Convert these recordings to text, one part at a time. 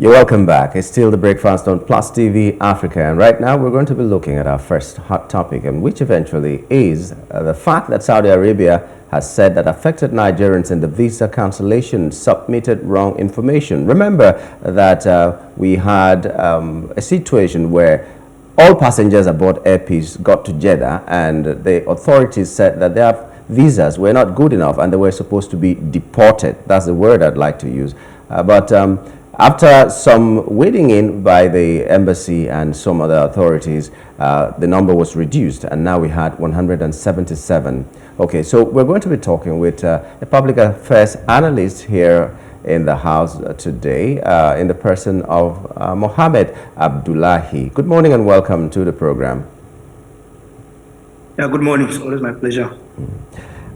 You're welcome back. It's still the breakfast on Plus TV Africa, and right now we're going to be looking at our first hot topic, and which eventually is the fact that Saudi Arabia has said that affected Nigerians in the visa cancellation submitted wrong information. Remember that we had a situation where all passengers aboard Air Peace got to Jeddah, and the authorities said that their visas were not good enough and they were supposed to be deported. That's the word I'd like to use. After some wading in by the embassy and some other authorities, the number was reduced, and now we had 177. Okay, so we're going to be talking with a public affairs analyst here in the house today, in the person of Mohammed Abdullahi. Good morning and welcome to the program. Yeah, good morning. It's always my pleasure.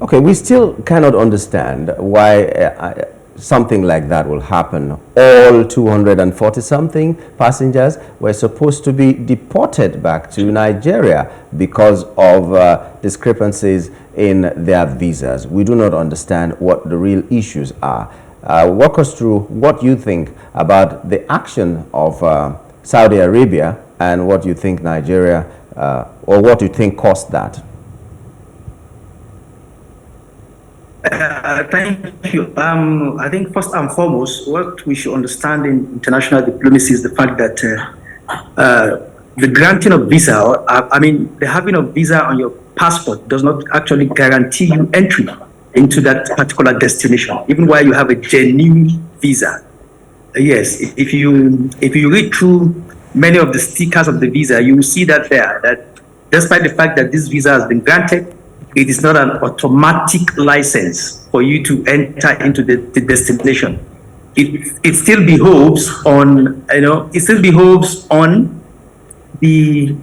Okay, we still cannot understand why something like that will happen. All 240-something passengers were supposed to be deported back to Nigeria because of discrepancies in their visas. We do not understand what the real issues are. Walk us through what you think about the action of Saudi Arabia and what you think Nigeria, or what you think caused that. Thank you. I think first and foremost, what we should understand in international diplomacy is the fact that the granting of visa, the having of visa on your passport does not actually guarantee you entry into that particular destination, even while you have a genuine visa. Yes, if you read through many of the stickers of the visa, you will see that despite the fact that this visa has been granted, it is not an automatic license for you to enter into the destination. It still behoves on, the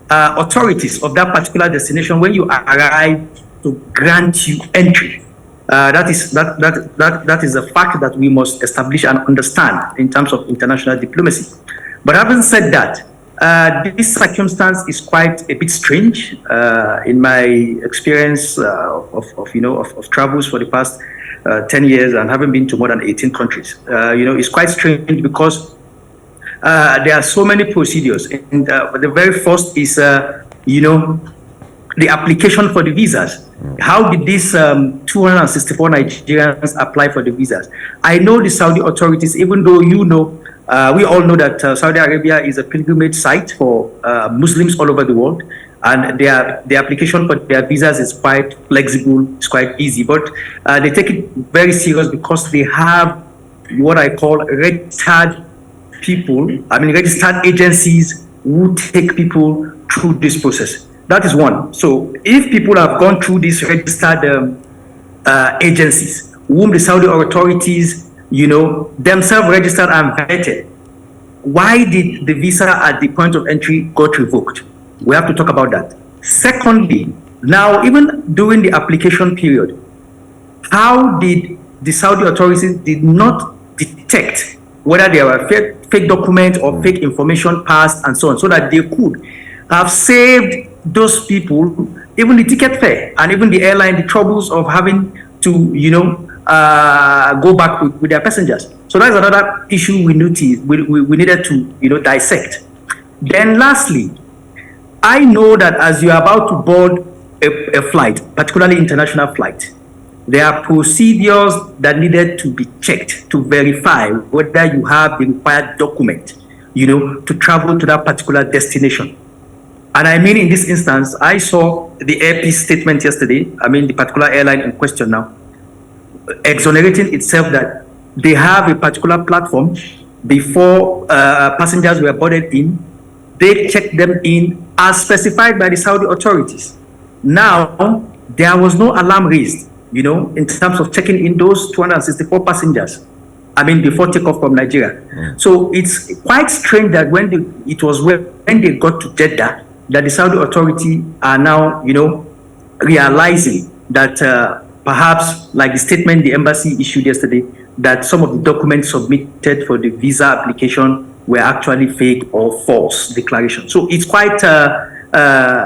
authorities of that particular destination when you arrive to grant you entry. That is a fact that we must establish and understand in terms of international diplomacy. But having said that, this circumstance is quite a bit strange in my experience of travels for the past 10 years and having been to more than 18 countries. It's quite strange because there are so many procedures. And the very first is, the application for the visas. How did these 264 Nigerians apply for the visas? I know the Saudi authorities, even though we all know that Saudi Arabia is a pilgrimage site for Muslims all over the world, and the application for their visas is quite flexible, it's quite easy, but they take it very serious because they have what I call registered agencies who take people through this process. That is one. So if people have gone through these registered agencies, whom the Saudi authorities themselves registered and vetted, why did the visa at the point of entry got revoked? We have to talk about that. Secondly, now even during the application period, how did the Saudi authorities did not detect whether there were fake documents or fake information passed and so on, so that they could have saved those people even the ticket fare and even the airline the troubles of having to go back with their passengers. So that's another issue we needed to dissect. Then lastly, I know that as you're about to board a flight, particularly international flight, there are procedures that needed to be checked to verify whether you have the required document to travel to that particular destination. And I mean, in this instance, I saw the Air Peace statement yesterday, the particular airline in question now, exonerating itself that they have a particular platform before passengers were boarded in. They checked them in as specified by the Saudi authorities. Now, there was no alarm raised, in terms of checking in those 264 passengers, before takeoff from Nigeria. So it's quite strange that when they got to Jeddah, that the Saudi authority are now, realizing that perhaps, like the statement the embassy issued yesterday, that some of the documents submitted for the visa application were actually fake or false declarations. So it's quite,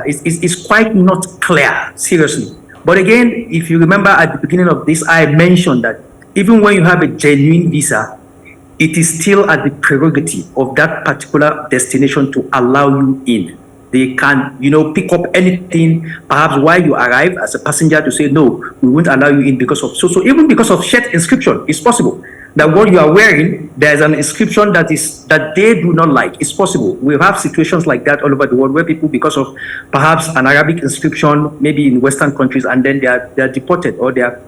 it's quite not clear, seriously. But again, if you remember at the beginning of this, I mentioned that even when you have a genuine visa, it is still at the prerogative of that particular destination to allow you in. They can, pick up anything, perhaps while you arrive as a passenger, to say, no, we won't allow you in because of so even because of shirt inscription. It's possible that what you are wearing, there's an inscription that they do not like. It's possible. We have situations like that all over the world where people, because of perhaps an Arabic inscription, maybe in Western countries, and then they are deported, or they are.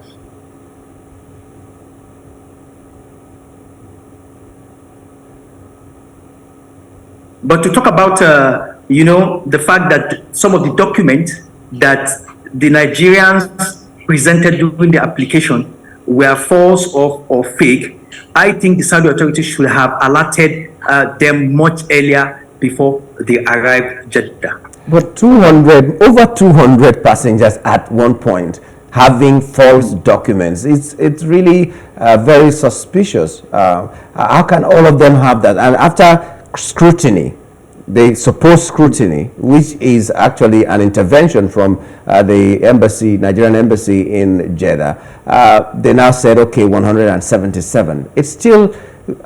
But to talk about, the fact that some of the documents that the Nigerians presented during the application were false or fake, I think the Saudi authorities should have alerted them much earlier before they arrived Jeddah. But over 200 passengers at one point having false documents. It's really very suspicious. How can all of them have that? And after scrutiny, the supposed scrutiny, which is actually an intervention from the embassy, Nigerian embassy in Jeddah, they now said, okay, 177. It's still,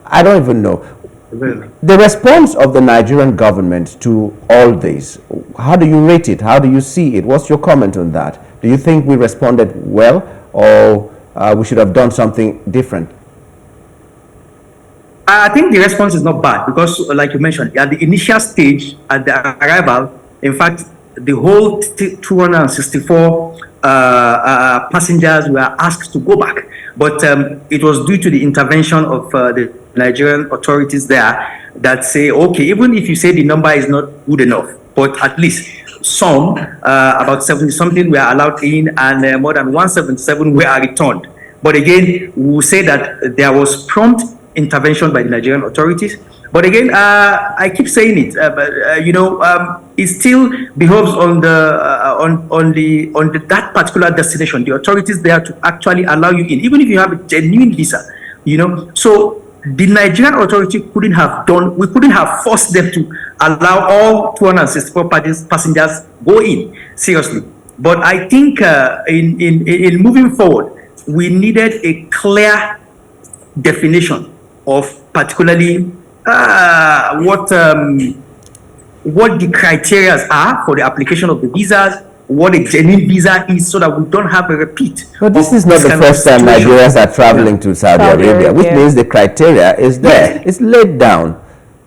I don't even know. Really? The response of the Nigerian government to all this, how do you rate it? How do you see it? What's your comment on that? Do you think we responded well, or we should have done something different? I think the response is not bad because, like you mentioned, at the initial stage, at the arrival, in fact, the whole 264 passengers were asked to go back. But it was due to the intervention of the Nigerian authorities there that say, okay, even if you say the number is not good enough, but at least some, about 70-something were allowed in, and more than 177 were returned. But again, we will say that there was prompt intervention by the Nigerian authorities. But again, I keep saying it, it still behoves on that particular destination, the authorities there, to actually allow you in, even if you have a genuine visa. So the Nigerian authority we couldn't have forced them to allow all 264 passengers go in, seriously. But I think in moving forward, we needed a clear definition of particularly what the criteria are for the application of the visas, what a genuine visa is, so that we don't have a repeat. But this is not the first time Nigerians are traveling to Saudi Arabia, which means the criteria is there. Yes. It's laid down.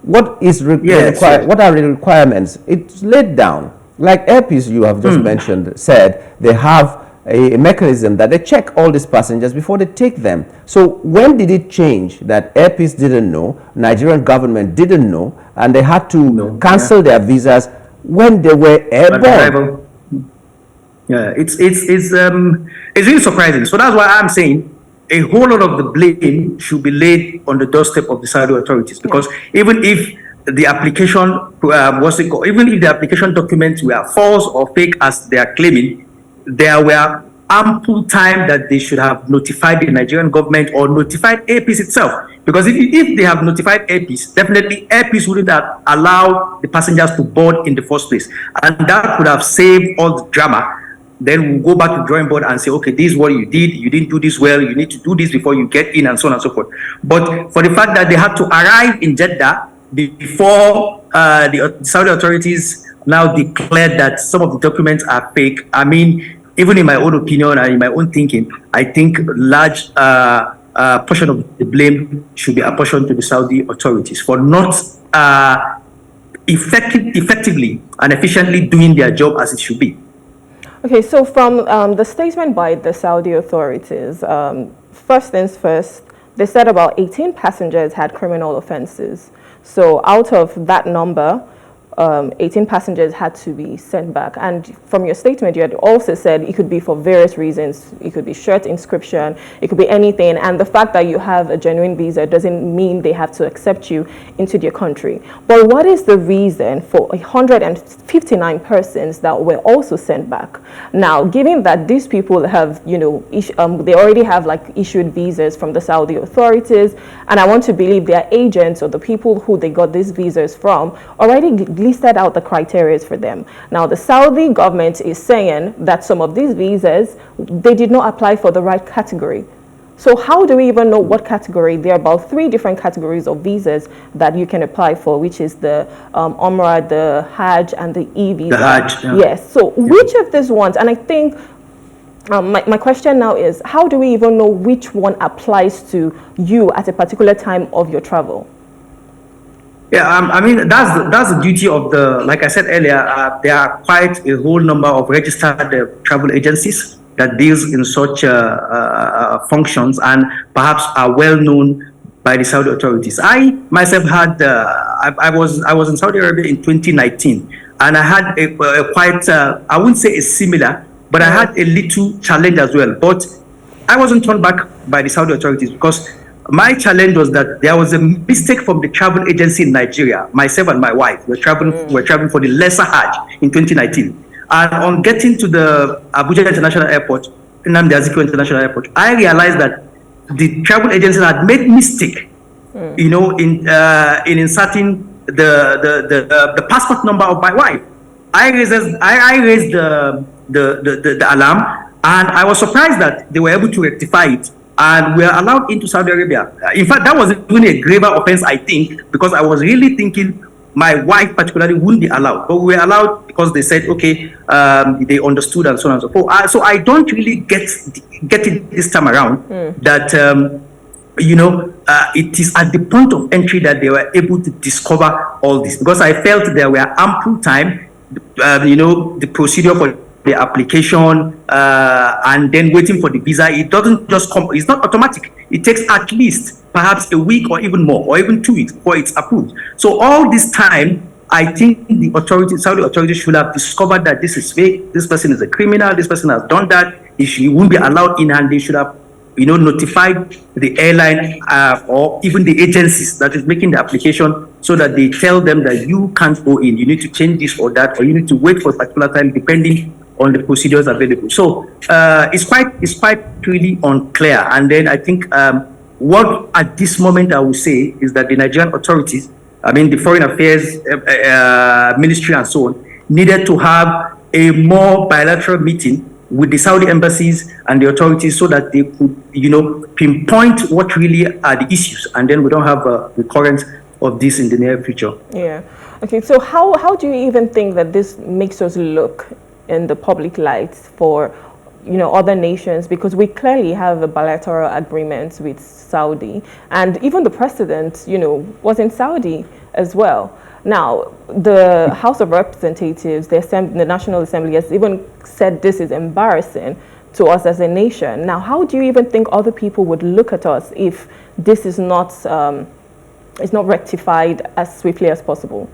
What is what are the requirements? It's laid down. Like Airpeace, you have just mentioned, said they have a mechanism that they check all these passengers before they take them. So when did it change that Airpeace didn't know, Nigerian government didn't know, and they had to cancel their visas when they were airborne? Yeah, it's really surprising. So that's why I'm saying a whole lot of the blame should be laid on the doorstep of the Saudi authorities, because even if the application even if the application documents were false or fake as they are claiming, there were ample time that they should have notified the Nigerian government or notified Airpeace itself. Because if they have notified Airpeace, definitely Airpeace wouldn't have allowed the passengers to board in the first place. And that would have saved all the drama. Then we'll go back to the drawing board and say, okay, this is what you did. You didn't do this well. You need to do this before you get in, and so on and so forth. But for the fact that they had to arrive in Jeddah before the Saudi authorities now declared that some of the documents are fake, I mean, even in my own opinion and in my own thinking, I think large portion of the blame should be apportioned to the Saudi authorities for not effectively and efficiently doing their job as it should be. Okay, so from the statement by the Saudi authorities, first things first, they said about 18 passengers had criminal offenses. So out of that number, 18 passengers had to be sent back. And from your statement, you had also said it could be for various reasons. It could be shirt inscription, it could be anything. And the fact that you have a genuine visa doesn't mean they have to accept you into their country. But what is the reason for 159 persons that were also sent back? Now, given that these people have, they already have issued visas from the Saudi authorities, and I want to believe their agents or the people who they got these visas from already listed out the criteria for them. Now, the Saudi government is saying that some of these visas, they did not apply for the right category. So how do we even know what category? There are about 3 different categories of visas that you can apply for, which is the Umrah, the Hajj, and the E-visa. The Hajj, yeah. Yes. So which of these ones, and I think my question now is, how do we even know which one applies to you at a particular time of your travel? Yeah, I mean, that's the duty of like I said earlier, there are quite a whole number of registered travel agencies that deals in such functions and perhaps are well known by the Saudi authorities. I myself had, I was in Saudi Arabia in 2019, and I had a quite, I wouldn't say a similar, but I had a little challenge as well. But I wasn't turned back by the Saudi authorities because my challenge was that there was a mistake from the travel agency in Nigeria. Myself and my wife were traveling for the lesser Hajj in 2019. And on getting to the Abuja International Airport, Nnamdi Azikiwe International Airport, I realized that the travel agency had made mistake, you know, in inserting the passport number of my wife. I raised the alarm, and I was surprised that they were able to rectify it, and we are allowed into Saudi Arabia. In fact, that was even a graver offense, I think, because I was really thinking my wife particularly wouldn't be allowed, but we were allowed because they said, okay, they understood and so on and so forth. So I don't really get it this time around that, you know, it is at the point of entry that they were able to discover all this, because I felt there were ample time, you know, the procedure for the application and then waiting for the visa. It doesn't just come, it's not automatic. It takes at least perhaps a week or even more, or even 2 weeks before it's approved. So all this time, I think the authorities, Saudi authorities, should have discovered that this is fake, this person is a criminal, this person has done that, he won't be allowed in, and they should have, you know, notified the airline or even the agencies that is making the application, so that they tell them that you can't go in, you need to change this or that, or you need to wait for a particular time depending on the procedures available. So it's quite really unclear. And then I think what at this moment I would say is that the Nigerian authorities, I mean the Foreign Affairs Ministry and so on, needed to have a more bilateral meeting with the Saudi embassies and the authorities, so that they could, you know, pinpoint what really are the issues, and then we don't have a recurrence of this in the near future. Yeah. Okay. So how do you even think that this makes us look in the public light for, you know, other nations? Because we clearly have a bilateral agreement with Saudi, and even the president, you know, was in Saudi as well. Now, the House of Representatives, the National Assembly, has even said this is embarrassing to us as a nation. Now, how do you even think other people would look at us if this is not rectified as swiftly as possible?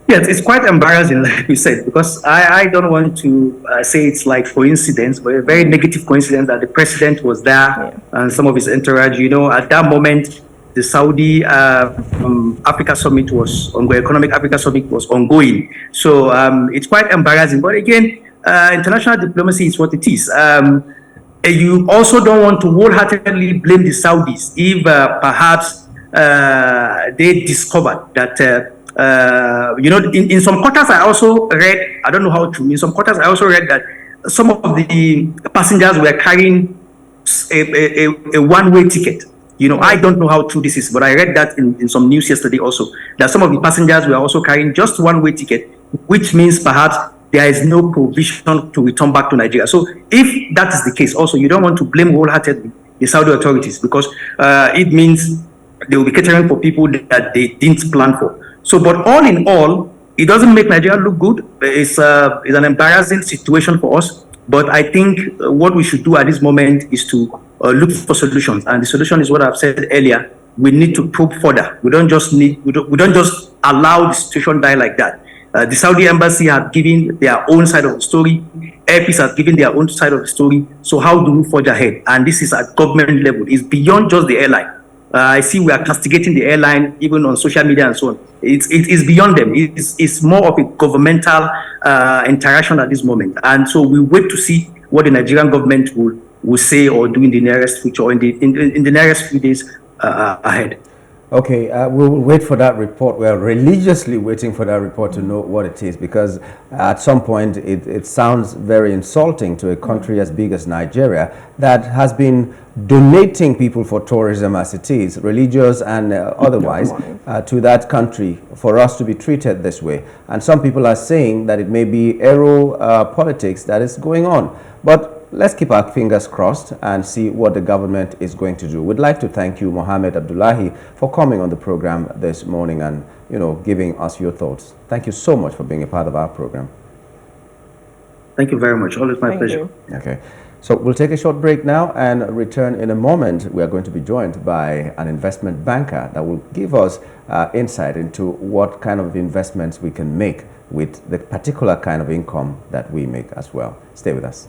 Yes, it's quite embarrassing, like you said, because I don't want to say it's like coincidence, but a very negative coincidence that the president was there and some of his entourage. You know, at that moment, the Saudi Africa Summit was ongoing, Economic Africa Summit was ongoing. So it's quite embarrassing. But again, international diplomacy is what it is. You also don't want to wholeheartedly blame the Saudis if perhaps they discovered that, you know, in some quarters I also read, I don't know how true, in some quarters I also read that some of the passengers were carrying a one-way ticket. You know, I don't know how true this is, but I read that in some news yesterday also, that some of the passengers were also carrying just one-way ticket, which means perhaps there is no provision to return back to Nigeria. So if that is the case, also, you don't want to blame wholeheartedly the Saudi authorities, because it means they will be catering for people that they didn't plan for. So, but all in all, it doesn't make Nigeria look good. It's an embarrassing situation for us. But I think what we should do at this moment is to look for solutions, and the solution is what I've said earlier. We need to probe further. We don't just allow the situation die like that. The Saudi embassy have given their own side of the story. Airpeace has given their own side of the story. So how do we forge ahead? And this is at government level. It's beyond just the airline. I see we are castigating the airline even on social media and so on. It's beyond them. It's more of a governmental interaction at this moment. And so we wait to see what the Nigerian government will say or do in the nearest future, or in the nearest few days ahead. Okay, we'll wait for that report. We're religiously waiting for that report to know what it is, because at some point it sounds very insulting to a country as big as Nigeria that has been donating people for tourism as it is, religious and otherwise, to that country, for us to be treated this way. And some people are saying that it may be aero politics that is going on. But let's keep our fingers crossed and see what the government is going to do. We'd like to thank you, Mohammed Abdullahi, for coming on the program this morning and, giving us your thoughts. Thank you so much for being a part of our program. Thank you very much. Always my Thank pleasure. you. Okay. So we'll take a short break now and return in a moment. We are going to be joined by an investment banker that will give us insight into what kind of investments we can make with the particular kind of income that we make as well. Stay with us.